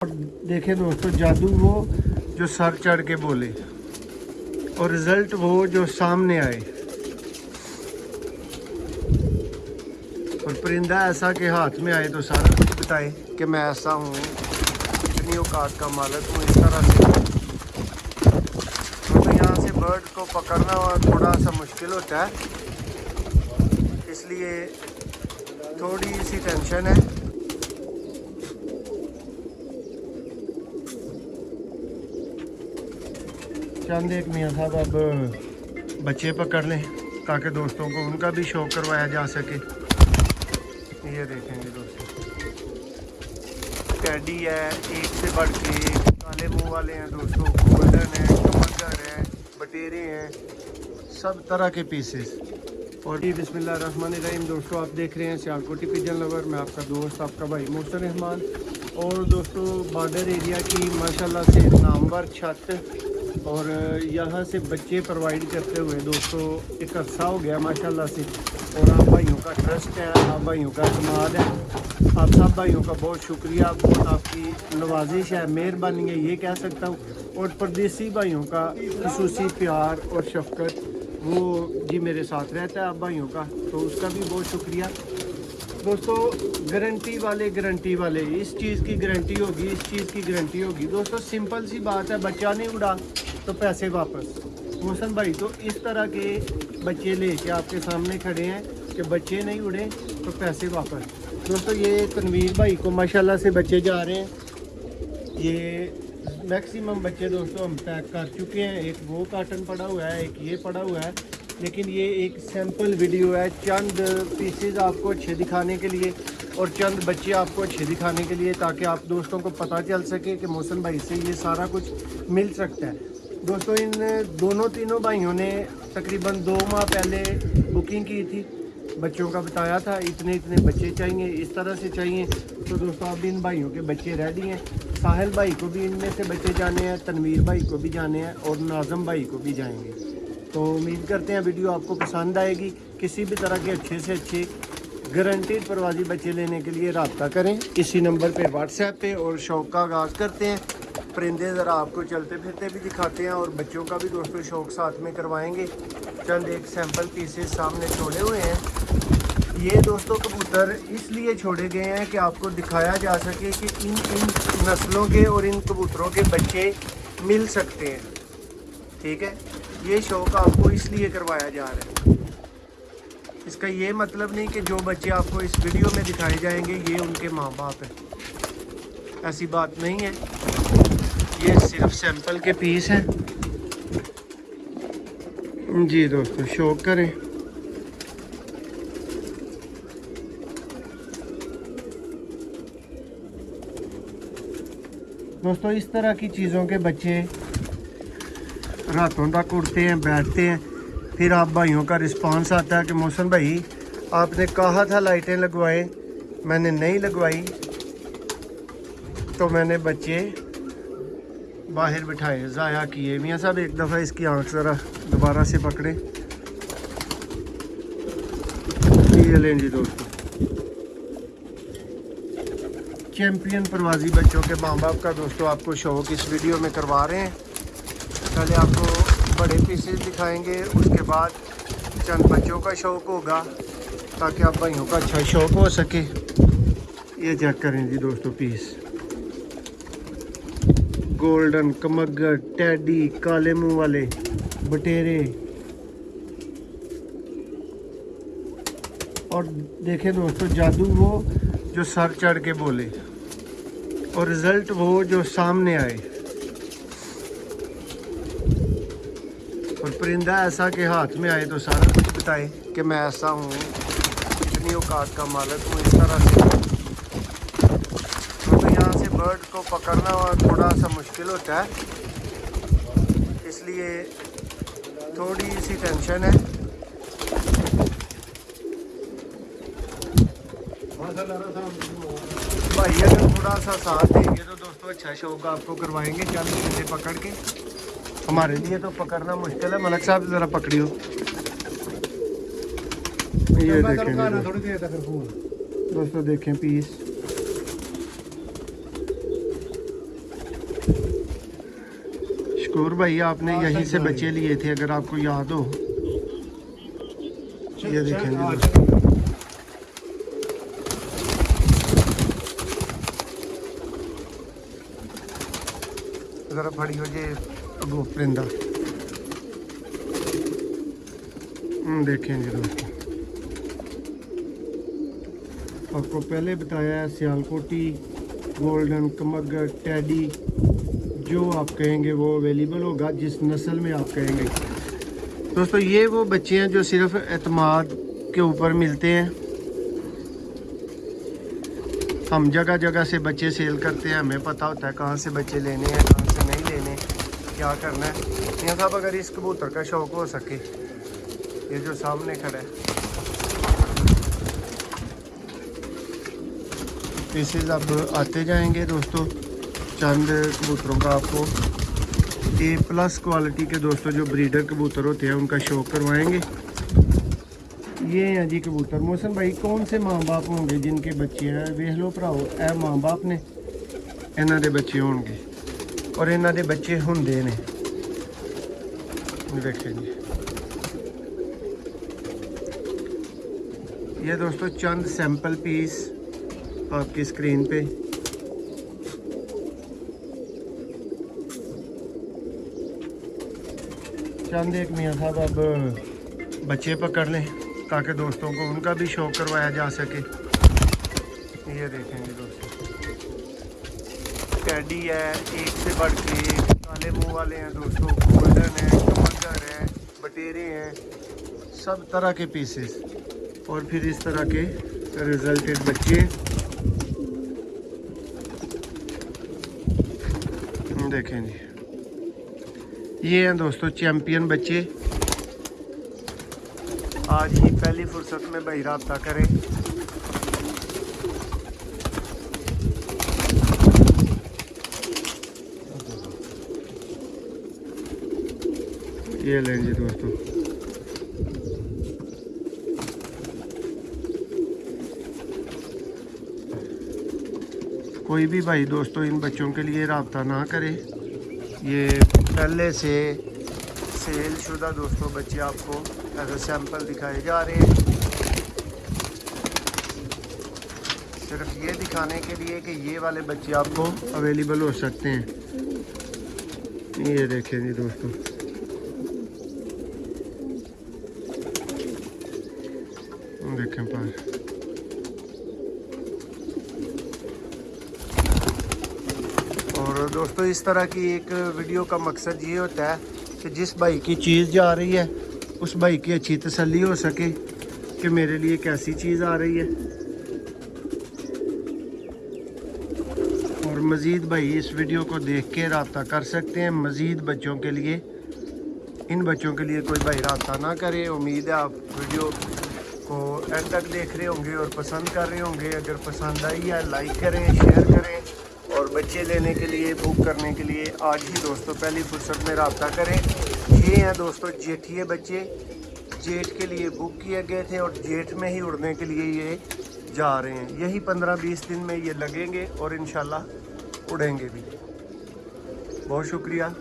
और देखें दोस्तों, जादू वो जो सर चढ़ के बोले और रिजल्ट वो जो सामने आए, और परिंदा ऐसा के हाथ में आए तो सारा कुछ बताए कि मैं ऐसा हूँ, इतनी औकात का मालिक हूँ। इस तरह से तो यहाँ से बर्ड को पकड़ना थोड़ा सा मुश्किल होता है, इसलिए थोड़ी सी टेंशन है। चंद एक मियाँ साहब अब बच्चे पकड़ लें ताकि दोस्तों को उनका भी शौक करवाया जा सके। ये देखेंगे दोस्तों, टैडी है, एक से बढ़ के काले मुंह वाले हैं दोस्तों, गोल्डन है, टमाटर है, बटेरे हैं, सब तरह के पीसेस। और जी बिस्मिल्लाहिर्रहमानिर्रहीम दोस्तों, आप देख रहे हैं सियालकोटी पिजन लवर। मैं आपका दोस्त, आपका भाई मोहसिन रहमान। और दोस्तों बॉर्डर एरिया की माशाल्लाह से नामवर छत और यहाँ से बच्चे प्रोवाइड करते हुए दोस्तों एक अरसा हो गया माशाल्लाह से। और आप भाइयों का ट्रस्ट है, आप भाइयों का अतमाद है, आप सब भाइयों का बहुत शुक्रिया, बहुत आपकी नवाजिश है, मेहरबानी है ये कह सकता हूँ। और परदेसी भाइयों का खुसूसी प्यार और शफकत वो जी मेरे साथ रहता है आप भाइयों का, तो उसका भी बहुत शुक्रिया दोस्तों। गारंटी वाले इस चीज़ की गारंटी होगी, इस चीज़ की गारंटी होगी दोस्तों। सिंपल सी बात है, बच्चा नहीं उड़ा तो पैसे वापस। मोहसिन भाई तो इस तरह के बच्चे लेके आपके सामने खड़े हैं कि बच्चे नहीं उड़े तो पैसे वापस। दोस्तों ये तनवीर भाई को माशाल्लाह से बच्चे जा रहे हैं। ये मैक्सिमम बच्चे दोस्तों हम पैक कर चुके हैं। एक वो कार्टन पड़ा हुआ है, एक ये पड़ा हुआ है, लेकिन ये एक सैंपल वीडियो है, चंद पीसेस आपको अच्छे दिखाने के लिए और चंद बच्चे आपको अच्छे दिखाने के लिए, ताकि आप दोस्तों को पता चल सके कि मोहसिन भाई से ये सारा कुछ मिल सकता है। दोस्तों इन तीनों भाइयों ने तकरीबन 2 माह पहले बुकिंग की थी, बच्चों का बताया था इतने इतने बच्चे चाहिए, इस तरह से चाहिए। तो दोस्तों अब इन भाइयों के बच्चे रेडी हैं। साहिल भाई को भी इनमें से बच्चे जाने हैं, तनवीर भाई को भी जाने हैं और नाज़म भाई को भी जाएंगे। तो उम्मीद करते हैं वीडियो आपको पसंद आएगी। किसी भी तरह के अच्छे से अच्छे गारंटीड प्रवासी बच्चे लेने के लिए रब्ता करें इसी नंबर पे व्हाट्सएप पे। और शौक़ का आगाज़ करते हैं, परिंदे ज़रा आपको चलते फिरते भी दिखाते हैं और बच्चों का भी दोस्तों शौक़ साथ में करवाएंगे। चंद एक सैंपल पीसेस सामने छोड़े हुए हैं। ये दोस्तों कबूतर इसलिए छोड़े गए हैं कि आपको दिखाया जा सके कि इन नस्लों के और इन कबूतरों के बच्चे मिल सकते हैं, ठीक है। ये शौक़ आपको इसलिए करवाया जा रहा है। इसका ये मतलब नहीं कि जो बच्चे आपको इस वीडियो में दिखाए जाएंगे ये उनके माँ बाप हैं, ऐसी बात नहीं है। ये सिर्फ सैंपल के पीस हैं जी दोस्तों, शौक़ करें। दोस्तों इस तरह की चीज़ों के बच्चे रातों तक उड़ते हैं, बैठते हैं, फिर आप भाइयों का रिस्पांस आता है कि मोहसिन भाई आपने कहा था लाइटें लगवाए, मैंने नहीं लगवाई तो मैंने बच्चे बाहर बिठाए, ज़ाया किए। मियाँ साहब एक दफ़ा इसकी आँख ज़रा दोबारा से पकड़ें। ये लें जी दोस्तों, चैम्पियन प्रवासी बच्चों के माँ बाप का दोस्तों आपको शौक़ इस वीडियो में करवा रहे हैं। पहले आपको बड़े पीसेस दिखाएंगे, उसके बाद चंद बच्चों का शौक़ होगा ताकि आप भाइयों का अच्छा शौक़ हो सके। ये चेक करें जी दोस्तों, पीस गोल्डन, कमगर, टैडी, काले मुंह वाले, बटेरे। और देखें दोस्तों, जादू वो जो सर चढ़ के बोले और रिजल्ट वो जो सामने आए। और परिंदा ऐसा के हाथ में आए तो सारा कुछ बताए कि मैं ऐसा हूँ, इतनी औकात का मालिक हूँ। इस तरह से तो यहाँ से बर्ड को पकड़ना थोड़ा सा मुश्किल होता है, इसलिए थोड़ी सी टेंशन है। भाई अगर थोड़ा सा साथ देंगे तो दोस्तों अच्छा शौक़ आपको करवाएंगे। चंद पीछे पकड़ के, हमारे लिए तो पकड़ना मुश्किल है। मलक साहब ज़रा पकड़ियो। ये देखें दोस्तों, देखें पीस मशहूर भाई, आपने यहीं से बच्चे लिए थे अगर आपको याद हो। ये देखेंगे दोस्तों, जरा फड़ी हो जाए वो परिंदा। देखेंगे दोस्तों, आपको पहले बताया सियालकोटी, गोल्डन, कमगर, टैडी, जो आप कहेंगे वो अवेलेबल होगा, जिस नस्ल में आप कहेंगे। दोस्तों ये वो बच्चे हैं जो सिर्फ एतमाद के ऊपर मिलते हैं। हम जगह जगह से बच्चे सेल करते हैं, हमें पता होता है कहाँ से बच्चे लेने हैं, कहाँ से नहीं लेने, क्या करना है। यहाँ साहब अगर इस कबूतर का शौक़ हो सके, ये जो सामने खड़ा है, पीसेस अब आते जाएंगे दोस्तों। चंद कबूतरों का आपको A+ क्वालिटी के दोस्तों जो ब्रीडर कबूतर होते हैं उनका शौक करवाएंगे। ये हैं जी कबूतर। मौसम भाई, कौन से माँ बाप होंगे जिनके बच्चे हैं? वेख लो भराओ, ए माँ बाप ने, इन्हों के बच्चे होंगे और इन्हों के बच्चे होंगे ने। देखें जी, ये दोस्तों चंद सैंपल पीस आपकी स्क्रीन पे। चंद एक मियाँ साहब अब बच्चे पकड़ लें ताकि दोस्तों को उनका भी शौक करवाया जा सके। ये देखेंगे दोस्तों, टैडी है, एक से बढ़ के काले मुंह वाले हैं दोस्तों, गोल्डन है, कमंगर है, बटेरे हैं, सब तरह के पीसेस, और फिर इस तरह के रिजल्टेड बच्चे। देखें जी, ये हैं दोस्तों चैम्पियन बच्चे। आज ही पहली फुर्सत में भाई राब्ता करें। ये लें जी दोस्तों, कोई भी भाई दोस्तों इन बच्चों के लिए राब्ता ना करे। ये पहले से सेल शुदा दोस्तों बच्चे आपको एज ए सैंपल दिखाए जा रहे हैं, सिर्फ ये दिखाने के लिए कि ये वाले बच्चे आपको अवेलेबल हो सकते हैं। ये देखें जी दोस्तों, देखें पर और दोस्तों इस तरह की एक वीडियो का मकसद ये होता है कि जिस भाई की चीज़ जा रही है उस भाई की अच्छी तसल्ली हो सके कि मेरे लिए कैसी चीज़ आ रही है। और मज़ीद भाई इस वीडियो को देख के राब्ता कर सकते हैं। मज़ीद बच्चों के लिए, इन बच्चों के लिए कोई भाई राब्ता ना करे। उम्मीद है आप वीडियो को एंड तक देख रहे होंगे और पसंद कर रहे होंगे। अगर पसंद आई है लाइक करें, शेयर करें, और बच्चे लेने के लिए, बुक करने के लिए आज ही दोस्तों पहली फुर्सत में राब्ता करें। ये हैं दोस्तों जेठिए बच्चे, जेठ के लिए बुक किए गए थे और जेठ में ही उड़ने के लिए ये जा रहे हैं। यही 15-20 दिन में ये लगेंगे और इंशाल्लाह उड़ेंगे भी। बहुत शुक्रिया।